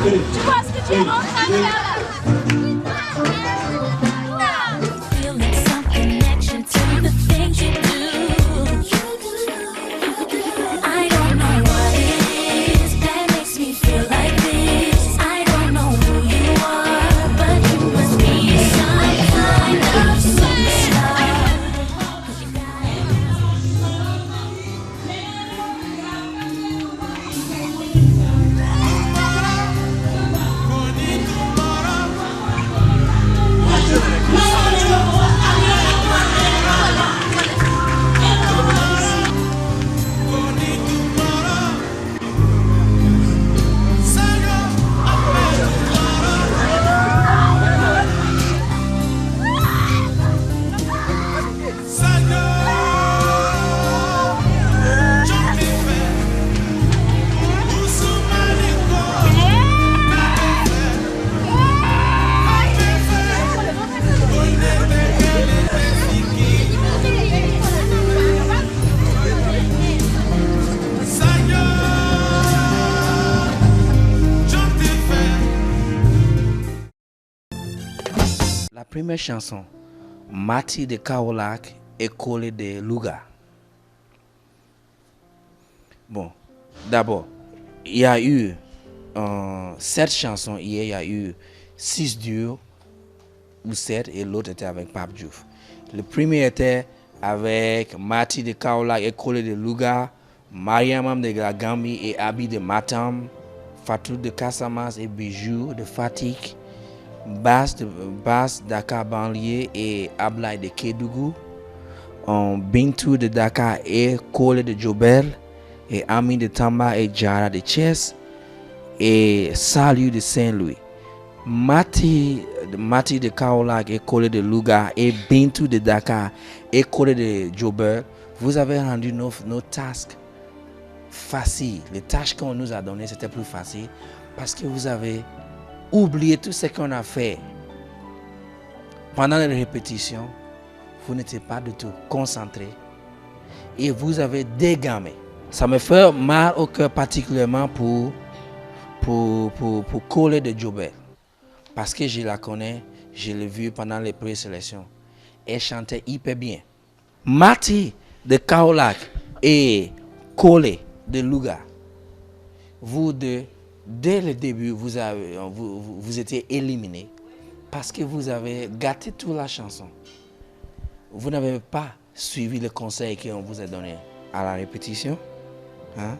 Tu penses que tu es en train de faire là? Feeling some connection to the things you do. I don't know what it is that makes me feel like this. I don't know who you are, but you must be some kind of superstar. La première chanson, Mati de Kaolack et Collé de Louga. Bon, d'abord, il y a eu 7 chansons. Hier, il y a eu 6 duos ou 7 et l'autre était avec Pape Diouf. Le premier était avec Mati de Kaolack et Collé de Louga, Mariamam de la Gambie et Abi de Matam, Fatou de Casamance et Bijou de Fatick, Bass Dakar banlieue et Ablaye de Kédougou, Bintou de Dakar et Collé de Diourbel, et Ami de Tamba et Jara de Thiès, et Salut de Saint-Louis. Mati de Kaolack et Collé de Louga et Bintou de Dakar et Collé de Diourbel, vous avez rendu nos tasks faciles. Les tâches qu'on nous a données, c'était plus facile parce que vous avez oublié tout ce qu'on a fait. Pendant les répétitions, vous n'étiez pas du tout concentré et vous avez dégamé. Ça me fait mal au cœur particulièrement pour Collé de Diourbel. Parce que je la connais, je l'ai vue pendant les présélections. Elle chantait hyper bien. Mati de Kaolack et Collé de Louga, vous deux, dès le début, vous étiez éliminés parce que vous avez gâté toute la chanson. Vous n'avez pas suivi le conseil qu'on vous a donné à la répétition. Hein?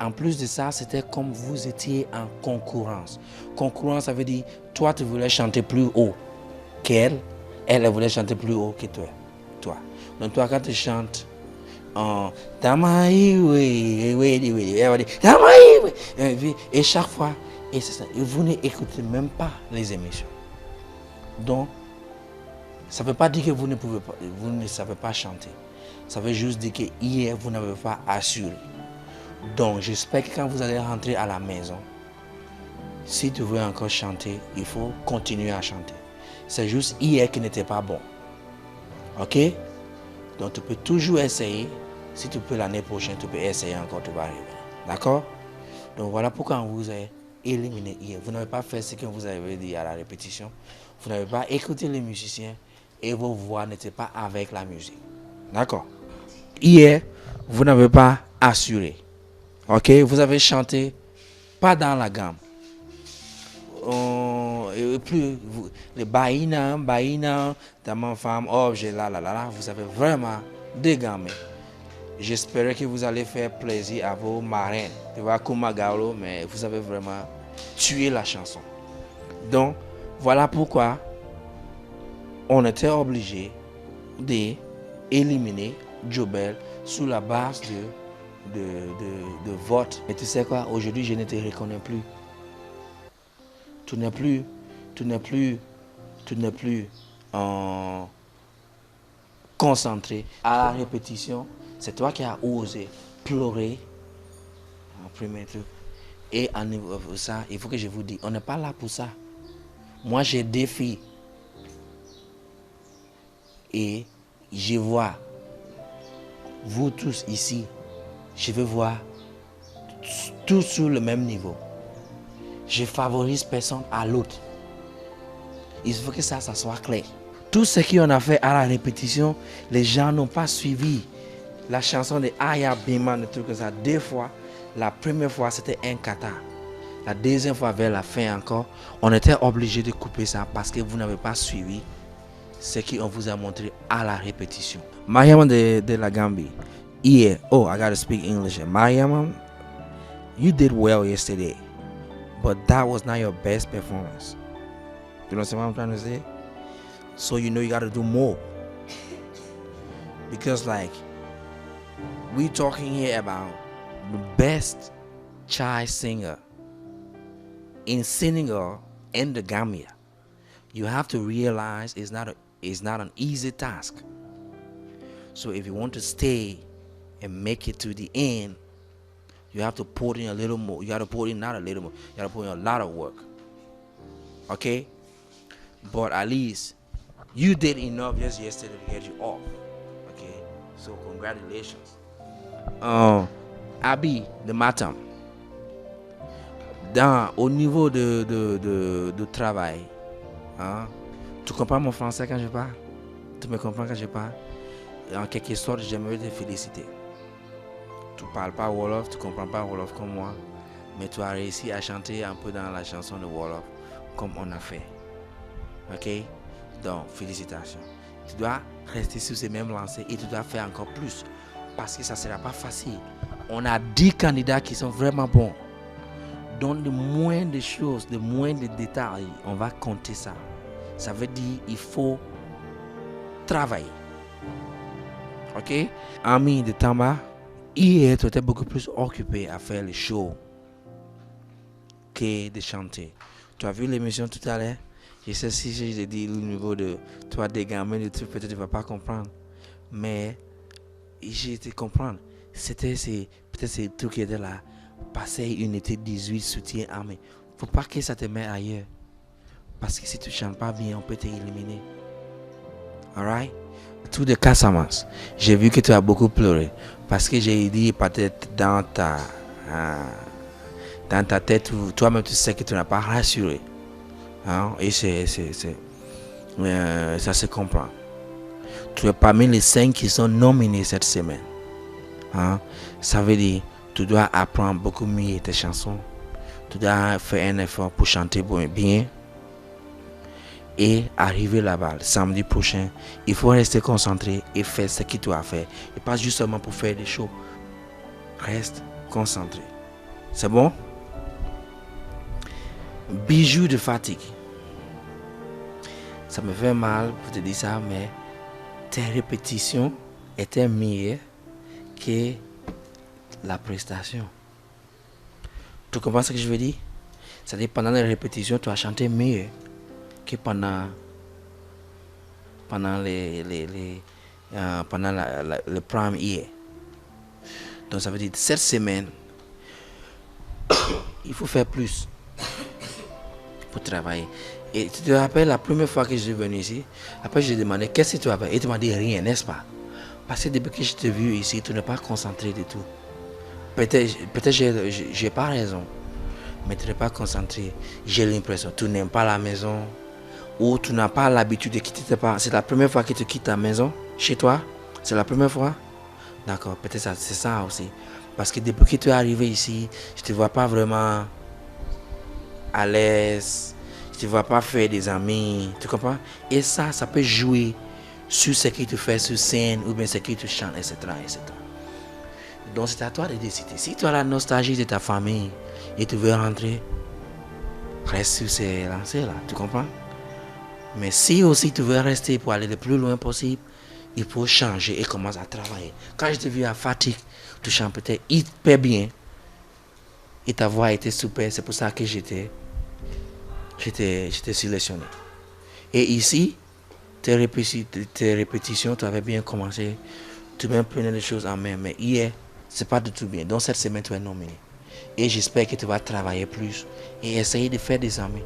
En plus de ça, c'était comme vous étiez en concurrence. Concurrence, ça veut dire, toi, tu voulais chanter plus haut qu'elle, elle voulait chanter plus haut que toi. Donc, toi, quand tu chantes, et chaque fois, et c'est ça, et vous n'écoutez même pas les émissions. Donc, ça ne veut pas dire que vous ne savez pas chanter. Ça veut juste dire que hier, vous n'avez pas assuré. Donc, j'espère que quand vous allez rentrer à la maison, si tu veux encore chanter, il faut continuer à chanter. C'est juste hier qui n'était pas bon. Ok? Donc, tu peux toujours essayer. Si tu peux l'année prochaine, tu peux essayer encore, tu vas arriver. D'accord? Donc, voilà pourquoi on vous a éliminé hier. Vous n'avez pas fait ce que vous avez dit à la répétition. Vous n'avez pas écouté les musiciens et vos voix n'étaient pas avec la musique. D'accord? Hier, vous n'avez pas assuré. Ok? Vous avez chanté pas dans la gamme. Et plus, les baïna, dans ma femme, oh, j'ai là, vous avez vraiment dégammé. J'espérais que vous allez faire plaisir à vos marraines. Tu vois, Kumagalo, mais vous avez vraiment tué la chanson. Donc, voilà pourquoi on était obligé d'éliminer Jobel sous la base de vote. Et tu sais quoi, aujourd'hui, je ne te reconnais plus. Tu n'es plus concentré à la répétition. C'est toi qui as osé pleurer en premier truc. Et en niveau de ça, il faut que je vous dise, on n'est pas là pour ça. Moi, j'ai des filles. Et je vois, vous tous ici, je veux voir tous sur le même niveau. Je favorise personne à l'autre. Il faut que ça soit clair. Tout ce qu'on a fait à la répétition, les gens n'ont pas suivi la chanson de Aya Biman, des trucs comme ça. Deux fois, la première fois c'était un kata. La deuxième fois vers la fin encore, on était obligé de couper ça parce que vous n'avez pas suivi ce qu'on vous a montré à la répétition. Mariam de la Gambie. Yeah, oh, I gotta speak English. Mariam, you did well yesterday, but that was not your best performance. You understand what I'm trying to say? So you know you gotta do more. Because like, we talking here about the best child singer in Senegal and the Gambia. You have to realize it's not an easy task. So if you want to stay and make it to the end, you have to put in a little more. You have to put in not a little more. You have to put in a lot of work. Okay? But at least you did enough just yesterday to get you off. Okay? So congratulations. Abi de Matam. Au niveau de travail, hein? Tu comprends mon français quand je parle? Tu me comprends quand je parle? En quelque sorte, j'aimerais te féliciter. Tu parles pas Wolof, tu comprends pas Wolof comme moi, mais tu as réussi à chanter un peu dans la chanson de Wolof comme on a fait. Ok? Donc, félicitations. Tu dois rester sur ces mêmes lancers et tu dois faire encore plus parce que ça ne sera pas facile. On a 10 candidats qui sont vraiment bons. Donc, de moins de choses, de moins de détails, on va compter ça. Ça veut dire qu'il faut travailler. Ok? Ami de Tamba, hier, tu étais beaucoup plus occupé à faire les shows que de chanter. Tu as vu l'émission tout à l'heure? Je sais si je dis le niveau de toi des gamins, de trucs, peut-être tu ne vas pas comprendre. Mais je te comprends. C'était peut-être ces trucs qui étaient là. Passer unité 18, soutien armé. Faut pas que ça te mette ailleurs. Parce que si tu chantes pas bien, on peut t'éliminer. Alright? Tout de Casamance. J'ai vu que tu as beaucoup pleuré. Parce que j'ai dit peut-être dans ta tête, toi-même tu sais que tu n'as pas rassuré. Hein? Et ça se comprend. Tu es parmi les 5 qui sont nominés cette semaine. Hein? Ça veut dire tu dois apprendre beaucoup mieux tes chansons. Tu dois faire un effort pour chanter bien. Et arriver là-bas samedi prochain, il faut rester concentré et faire ce que tu as fait. Et pas juste seulement pour faire des shows. Reste concentré. C'est bon? Bijou de fatigue. Ça me fait mal pour te dire ça, mais tes répétitions étaient meilleures que la prestation. Tu comprends ce que je veux dire? C'est-à-dire pendant les répétitions, tu as chanté mieux que pendant le prime hier. Donc ça veut dire cette semaine, il faut faire plus pour travailler. Et tu te rappelles la première fois que je suis venu ici, après je lui ai demandé qu'est-ce que tu as fait? Et tu m'as dit rien, n'est-ce pas? Parce que depuis que je t'ai vu ici, tu n'es pas concentré du tout. Peut-être j'ai pas raison, mais tu n'es pas concentré. J'ai l'impression tu n'aimes pas la maison ou tu n'as pas l'habitude de quitter tes parents. C'est la première fois que tu quittes ta maison chez toi? C'est la première fois? D'accord, peut-être c'est ça aussi. Parce que depuis que tu es arrivé ici, je ne te vois pas vraiment à l'aise. Je ne te vois pas faire des amis. Tu comprends? Et ça peut jouer sur ce que tu fais sur scène ou bien ce que tu chantes, etc. etc. Donc c'est à toi de décider. Si tu as la nostalgie de ta famille et tu veux rentrer, reste sur ces lancers là, tu comprends? Mais si aussi tu veux rester pour aller le plus loin possible, il faut changer et commencer à travailler. Quand je t'ai vu à Fatigue, tu chantais hyper bien et ta voix était super, c'est pour ça que j'étais sélectionné. Et ici, tes répétitions, tu avais bien commencé, tu même prenais les choses en main, mais hier, c'est pas du tout bien. Donc cette semaine, tu es nominé. Et j'espère que tu vas travailler plus et essayer de faire des amis.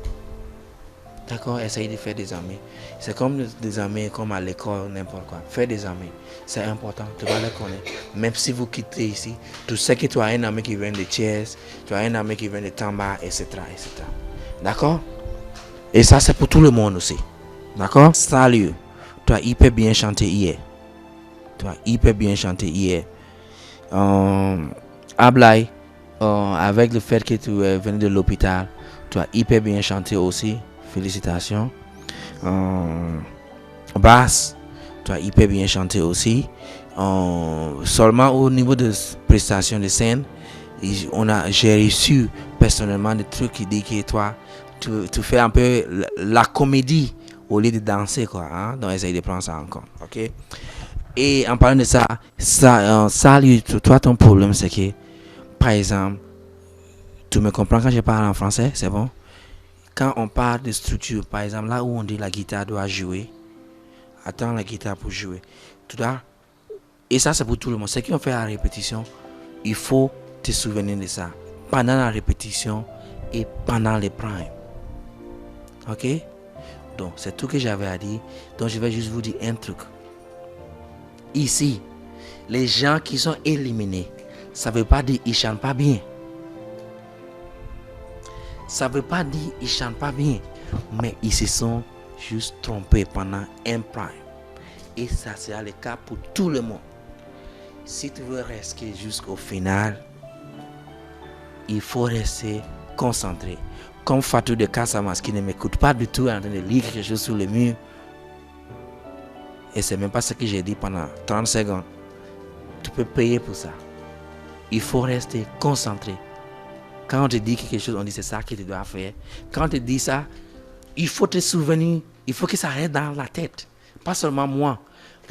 D'accord? Essayer de faire des amis. C'est comme des amis, comme à l'école, n'importe quoi. Faire des amis, c'est important. Tu vas les connaître. Même si vous quittez ici, tu sais que tu as un ami qui vient de Thiès, tu as un ami qui vient de Tamba, etc. etc. D'accord? Et ça, c'est pour tout le monde aussi. D'accord? Salut. Tu as hyper bien chanté hier. Tu as hyper bien chanté hier. Ablai, avec le fait que tu es venu de l'hôpital, tu as hyper bien chanté aussi. Félicitations. Basse, tu as hyper bien chanté aussi. Seulement au niveau de prestation de scène, j'ai reçu personnellement des trucs qui disent que toi, tu fais un peu la comédie au lieu de danser, quoi. Hein? Donc, essaye de prendre ça en compte. Ok? Et en parlant de ça, toi, ton problème, c'est que, par exemple, tu me comprends quand je parle en français, c'est bon? Quand on parle de structure, par exemple, là où on dit la guitare doit jouer, attends la guitare pour jouer. Tu dois, et ça, c'est pour tout le monde. Ce qu'on fait à la répétition, il faut te souvenir de ça. Pendant la répétition et pendant les primes. Ok? Donc, c'est tout que j'avais à dire. Donc, je vais juste vous dire un truc. Ici, les gens qui sont éliminés, ça ne veut pas dire qu'ils ne chantent pas bien. Ça ne veut pas dire qu'ils ne chantent pas bien. Mais ils se sont juste trompés pendant un prime. Et ça sera le cas pour tout le monde. Si tu veux rester jusqu'au final, il faut rester concentré. Comme Fatou de Casamas qui ne m'écoute pas du tout en train de lire quelque chose sur le mur. Et c'est même pas ce que j'ai dit pendant 30 secondes. Tu peux payer pour ça. Il faut rester concentré. Quand on te dit quelque chose, on dit c'est ça que tu dois faire. Quand on te dit ça, il faut te souvenir. Il faut que ça reste dans la tête. Pas seulement moi.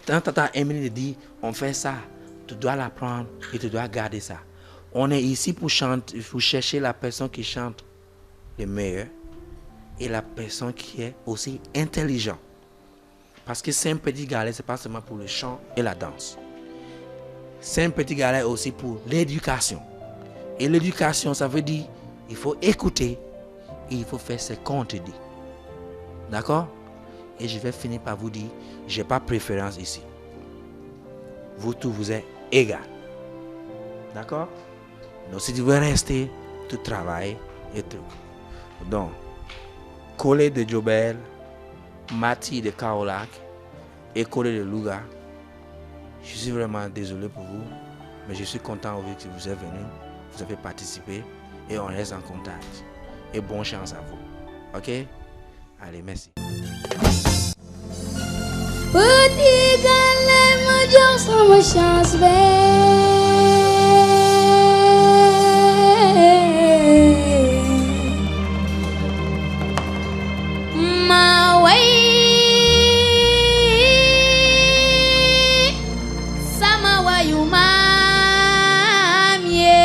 Quand tu as Emily dit on fait ça, tu dois l'apprendre et tu dois garder ça. On est ici pour chanter, il faut chercher la personne qui chante le meilleur et la personne qui est aussi intelligente. Parce que c'est un petit galet, c'est pas seulement pour le chant et la danse. C'est un petit galet aussi pour l'éducation. Et l'éducation, ça veut dire il faut écouter et il faut faire ce qu'on te dit. D'accord? Et je vais finir par vous dire, je n'ai pas préférence ici. Vous tous, vous êtes égaux. D'accord? Donc si tu veux rester, tu travailles et tout. Donc, Collé de Jobel, Mati de Kaolack et Collé de Louga, je suis vraiment désolé pour vous, mais je suis content que vous êtes venus, vous avez participé et on reste en contact. Et bonne chance à vous. Ok? Allez, merci. Petit galet me jox sama chance ma way sama wayu maam yee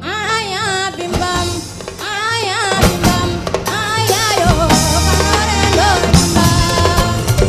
aya bimbam aya bimbam aya yo kanore lo bimbam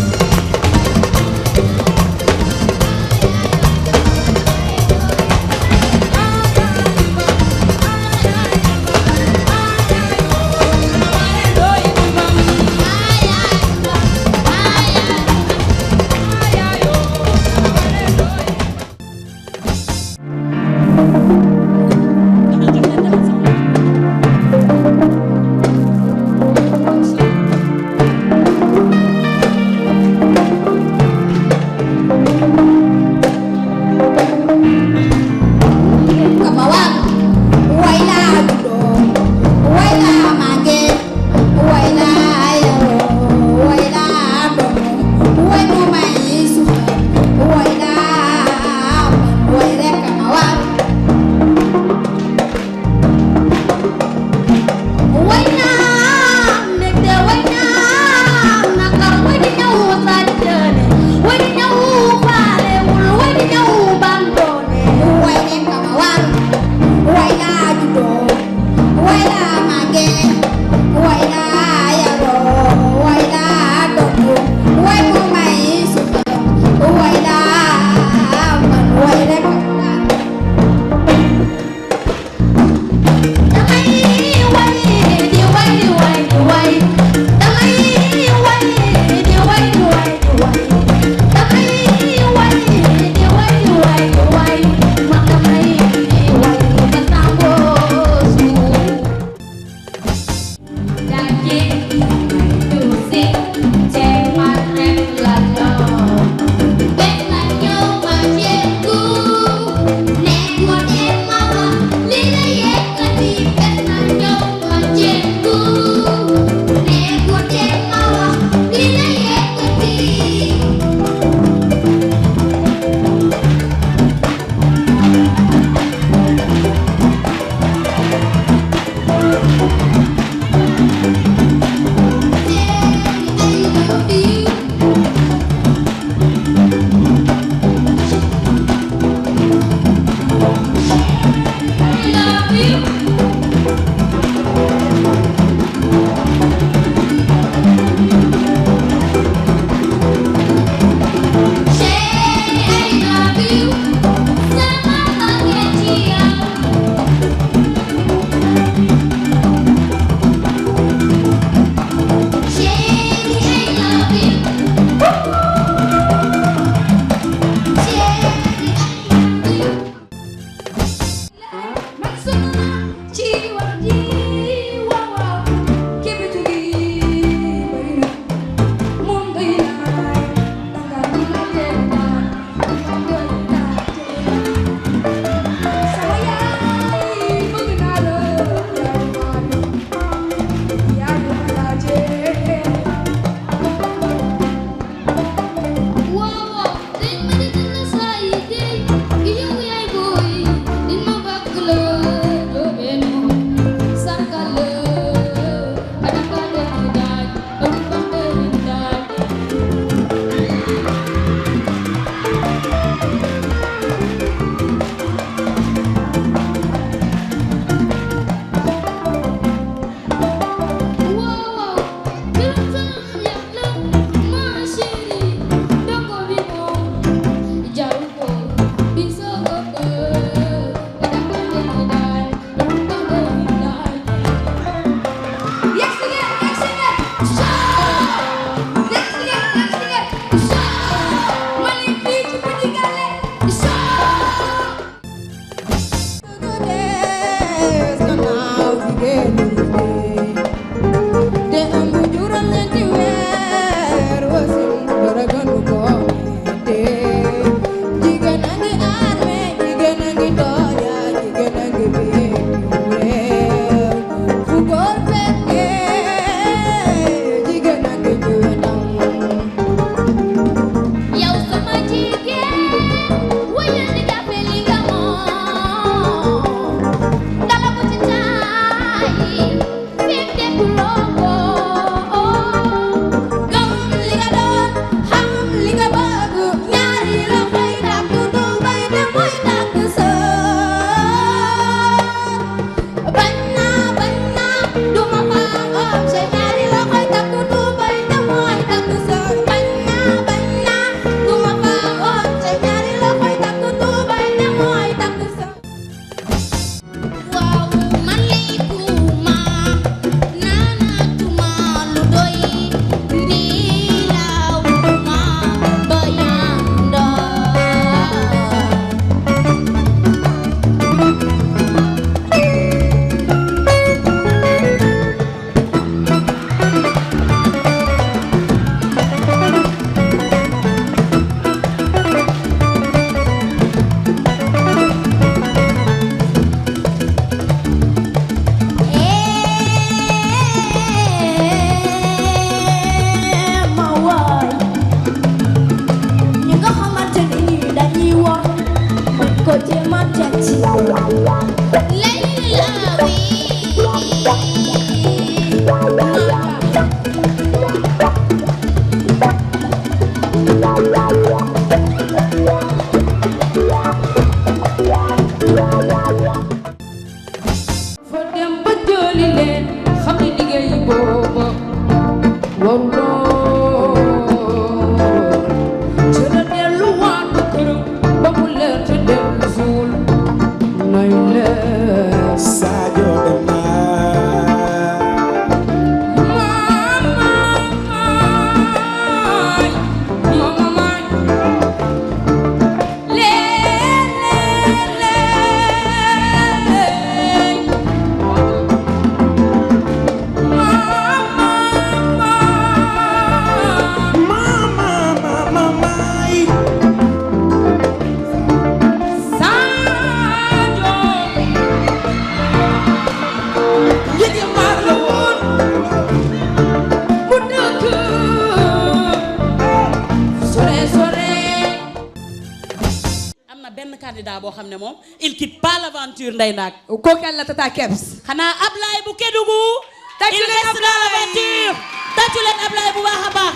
candidat boo xam ne moom il quitte pas l'aventure Ndeye Ndack. Kookal la Tata Kebs. xanaa Ablaye bu Kédougou. Tàccu il leen reste dans Ablaye. l'aventure. tàccu leen Ablaye bu baax a baax.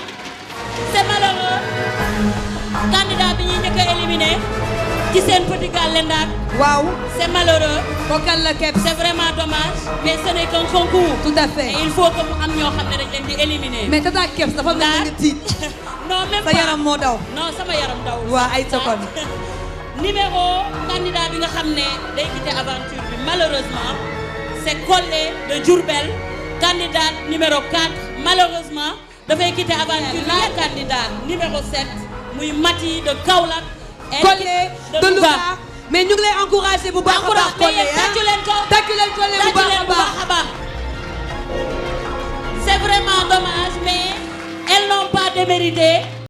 c'est malheureux. candidat bi ñuy njëkk a éliminé ci seen petit gàlle Ndack. waaw. c'est malheureux. Kookal la Kebs. c'est vraiment dommage. mais ce n'est qu'un concours. tout à fait. et il faut que mu am ñoo xam ne dañ leen di éliminer. mais Tata Kebs dafa mel ni nga tiit. non même sa pas yaram moo daw. non sama yaram daw. waa ay secondes. numéro candidat bi nga xam ne day quitter aventure bi malheureusement c'est Collé de Diourbel candidat numéro 4 malheureusement dafay quitter aventure la candidat numéro 7 muy Mati de Kaolack. Collé de Louga. mais ñu ngi lay encourager bu baax a baax. Collé tàccu leen ko tàccu leen Collé bu baax a baax. c'est vraiment dommage mais elles n'ont pas démérité.